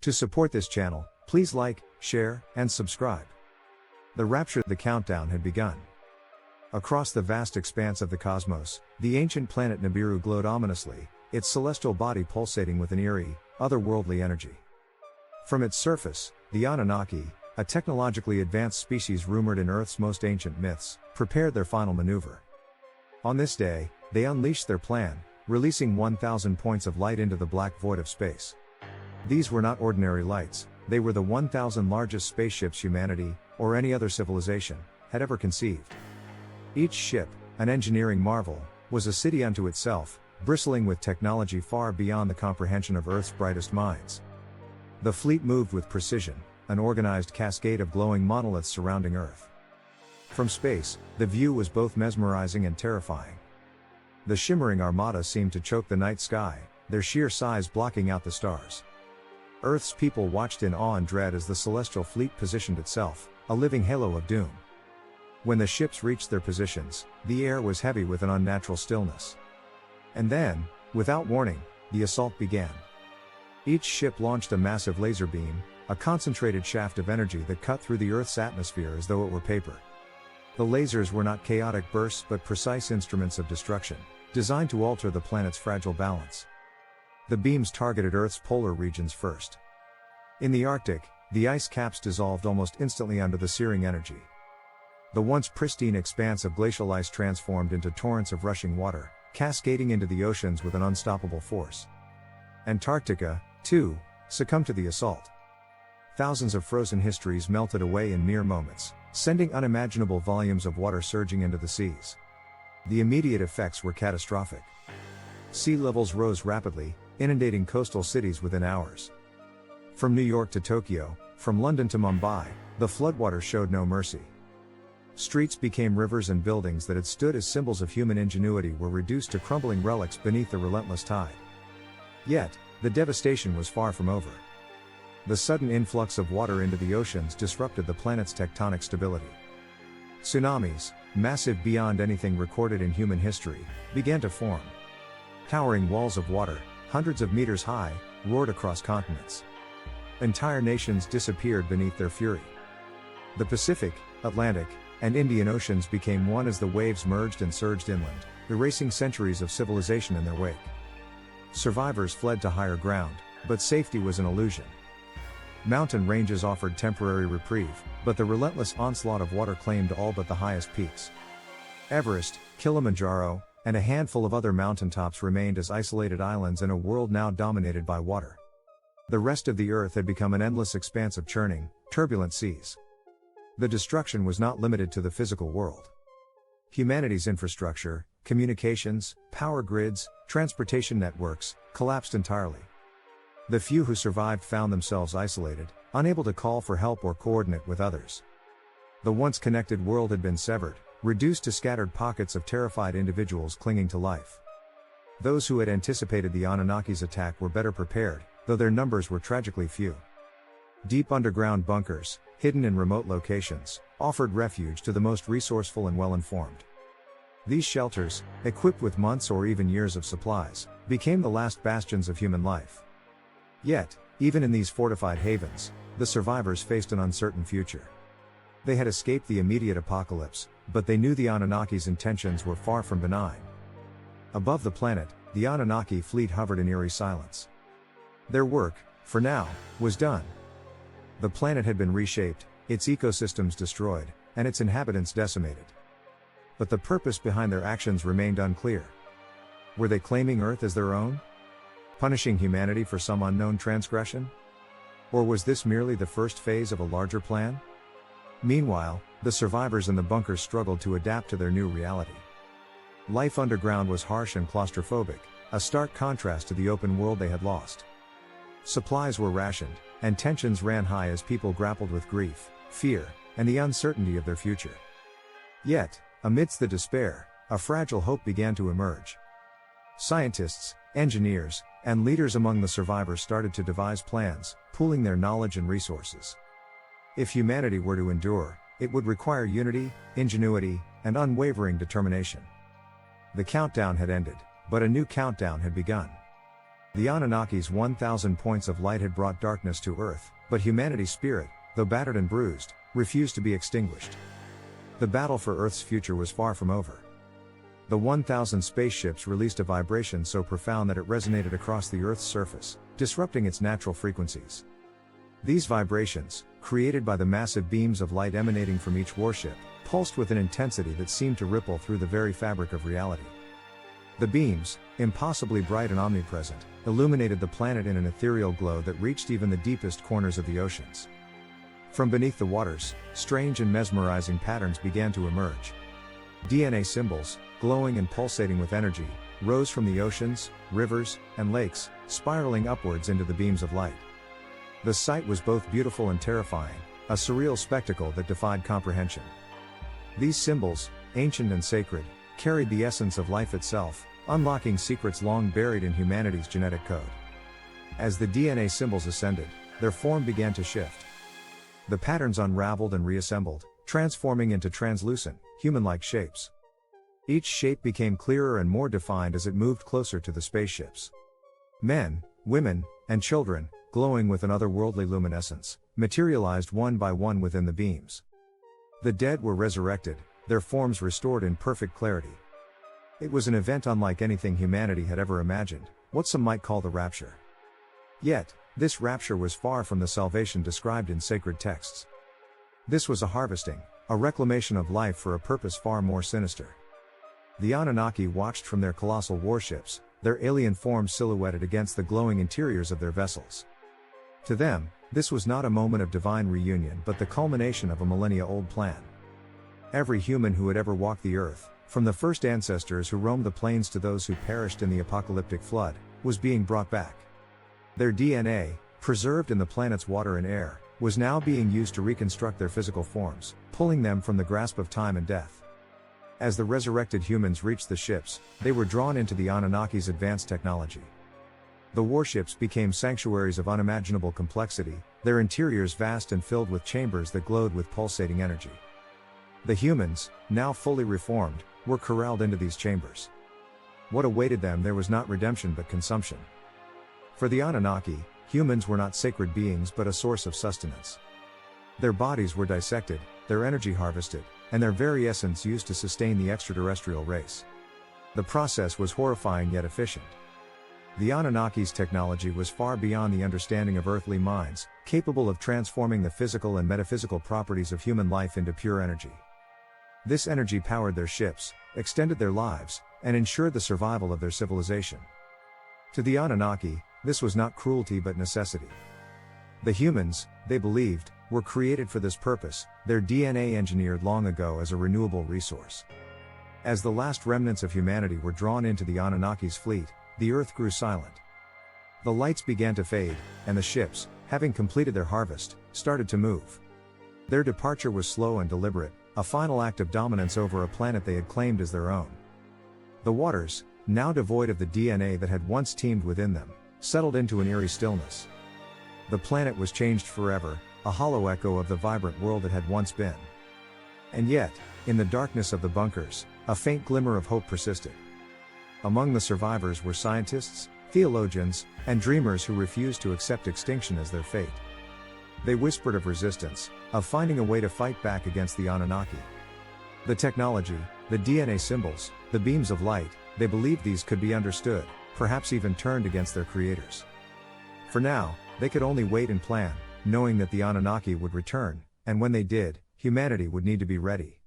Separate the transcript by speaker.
Speaker 1: To support this channel, please like, share, and subscribe. The Rapture, the countdown had begun. Across the vast expanse of the cosmos, the ancient planet Nibiru glowed ominously, its celestial body pulsating with an eerie, otherworldly energy. From its surface, the Anunnaki, a technologically advanced species rumored in Earth's most ancient myths, prepared their final maneuver. On this day, they unleashed their plan, releasing 1,000 points of light into the black void of space. These were not ordinary lights, they were the 1,000 largest spaceships humanity, or any other civilization, had ever conceived. Each ship, an engineering marvel, was a city unto itself, bristling with technology far beyond the comprehension of Earth's brightest minds. The fleet moved with precision, an organized cascade of glowing monoliths surrounding Earth. From space, the view was both mesmerizing and terrifying. The shimmering armada seemed to choke the night sky, their sheer size blocking out the stars. Earth's people watched in awe and dread as the celestial fleet positioned itself, a living halo of doom. When the ships reached their positions, the air was heavy with an unnatural stillness. And then, without warning, the assault began. Each ship launched a massive laser beam, a concentrated shaft of energy that cut through the Earth's atmosphere as though it were paper. The lasers were not chaotic bursts but precise instruments of destruction, designed to alter the planet's fragile balance. The beams targeted Earth's polar regions first. In the Arctic, the ice caps dissolved almost instantly under the searing energy. The once pristine expanse of glacial ice transformed into torrents of rushing water, cascading into the oceans with an unstoppable force. Antarctica, too, succumbed to the assault. Thousands of frozen histories melted away in mere moments, sending unimaginable volumes of water surging into the seas. The immediate effects were catastrophic. Sea levels rose rapidly, inundating coastal cities within hours. From New York to Tokyo, from London to Mumbai, the floodwaters showed no mercy. Streets became rivers and buildings that had stood as symbols of human ingenuity were reduced to crumbling relics beneath the relentless tide. Yet, the devastation was far from over. The sudden influx of water into the oceans disrupted the planet's tectonic stability. Tsunamis, massive beyond anything recorded in human history, began to form. Towering walls of water, hundreds of meters high, roared across continents. Entire nations disappeared beneath their fury. The Pacific, Atlantic, and Indian Oceans became one as the waves merged and surged inland, erasing centuries of civilization in their wake. Survivors fled to higher ground, but safety was an illusion. Mountain ranges offered temporary reprieve, but the relentless onslaught of water claimed all but the highest peaks. Everest, Kilimanjaro, and a handful of other mountaintops remained as isolated islands in a world now dominated by water. The rest of the Earth had become an endless expanse of churning, turbulent seas. The destruction was not limited to the physical world. Humanity's infrastructure, communications, power grids, transportation networks, collapsed entirely. The few who survived found themselves isolated, unable to call for help or coordinate with others. The once connected world had been severed, reduced to scattered pockets of terrified individuals clinging to life. Those who had anticipated the Anunnaki's attack were better prepared, though their numbers were tragically few. Deep underground bunkers, hidden in remote locations, offered refuge to the most resourceful and well-informed. These shelters, equipped with months or even years of supplies, became the last bastions of human life. Yet, even in these fortified havens, the survivors faced an uncertain future. They had escaped the immediate apocalypse, but they knew the Anunnaki's intentions were far from benign. Above the planet, the Anunnaki fleet hovered in eerie silence. Their work, for now, was done. The planet had been reshaped, its ecosystems destroyed, and its inhabitants decimated. But the purpose behind their actions remained unclear. Were they claiming Earth as their own? Punishing humanity for some unknown transgression? Or was this merely the first phase of a larger plan? Meanwhile, the survivors in the bunkers struggled to adapt to their new reality. Life underground was harsh and claustrophobic, a stark contrast to the open world they had lost. Supplies were rationed, and tensions ran high as people grappled with grief, fear, and the uncertainty of their future. Yet, amidst the despair, a fragile hope began to emerge. Scientists, engineers, and leaders among the survivors started to devise plans, pooling their knowledge and resources. If humanity were to endure, it would require unity, ingenuity, and unwavering determination. The countdown had ended, but a new countdown had begun. The Anunnaki's 1,000 points of light had brought darkness to Earth, but humanity's spirit, though battered and bruised, refused to be extinguished. The battle for Earth's future was far from over. The 1,000 spaceships released a vibration so profound that it resonated across the Earth's surface, disrupting its natural frequencies. These vibrations, created by the massive beams of light emanating from each warship, pulsed with an intensity that seemed to ripple through the very fabric of reality. The beams, impossibly bright and omnipresent, illuminated the planet in an ethereal glow that reached even the deepest corners of the oceans. From beneath the waters, strange and mesmerizing patterns began to emerge. DNA symbols, glowing and pulsating with energy, rose from the oceans, rivers, and lakes, spiraling upwards into the beams of light. The sight was both beautiful and terrifying, a surreal spectacle that defied comprehension. These symbols, ancient and sacred, carried the essence of life itself, unlocking secrets long buried in humanity's genetic code. As the DNA symbols ascended, their form began to shift. The patterns unraveled and reassembled, transforming into translucent, human-like shapes. Each shape became clearer and more defined as it moved closer to the spaceships. Men, women, and children, glowing with an otherworldly luminescence, materialized one by one within the beams. The dead were resurrected, their forms restored in perfect clarity. It was an event unlike anything humanity had ever imagined, what some might call the Rapture. Yet, this rapture was far from the salvation described in sacred texts. This was a harvesting, a reclamation of life for a purpose far more sinister. The Anunnaki watched from their colossal warships, their alien forms silhouetted against the glowing interiors of their vessels. To them, this was not a moment of divine reunion but the culmination of a millennia-old plan. Every human who had ever walked the earth, from the first ancestors who roamed the plains to those who perished in the apocalyptic flood, was being brought back. Their DNA, preserved in the planet's water and air, was now being used to reconstruct their physical forms, pulling them from the grasp of time and death. As the resurrected humans reached the ships, they were drawn into the Anunnaki's advanced technology. The warships became sanctuaries of unimaginable complexity, their interiors vast and filled with chambers that glowed with pulsating energy. The humans, now fully reformed, were corralled into these chambers. What awaited them there was not redemption but consumption. For the Anunnaki, humans were not sacred beings but a source of sustenance. Their bodies were dissected, their energy harvested, and their very essence used to sustain the extraterrestrial race. The process was horrifying yet efficient. The Anunnaki's technology was far beyond the understanding of earthly minds, capable of transforming the physical and metaphysical properties of human life into pure energy. This energy powered their ships, extended their lives, and ensured the survival of their civilization. To the Anunnaki, this was not cruelty but necessity. The humans, they believed, were created for this purpose, their DNA engineered long ago as a renewable resource. As the last remnants of humanity were drawn into the Anunnaki's fleet, the earth grew silent. The lights began to fade, and the ships, having completed their harvest, started to move. Their departure was slow and deliberate, a final act of dominance over a planet they had claimed as their own. The waters, now devoid of the DNA that had once teemed within them, settled into an eerie stillness. The planet was changed forever, a hollow echo of the vibrant world it had once been. And yet, in the darkness of the bunkers, a faint glimmer of hope persisted. Among the survivors were scientists, theologians, and dreamers who refused to accept extinction as their fate. They whispered of resistance, of finding a way to fight back against the Anunnaki. The technology, the DNA symbols, the beams of light, they believed these could be understood, perhaps even turned against their creators. For now, they could only wait and plan, knowing that the Anunnaki would return, and when they did, humanity would need to be ready.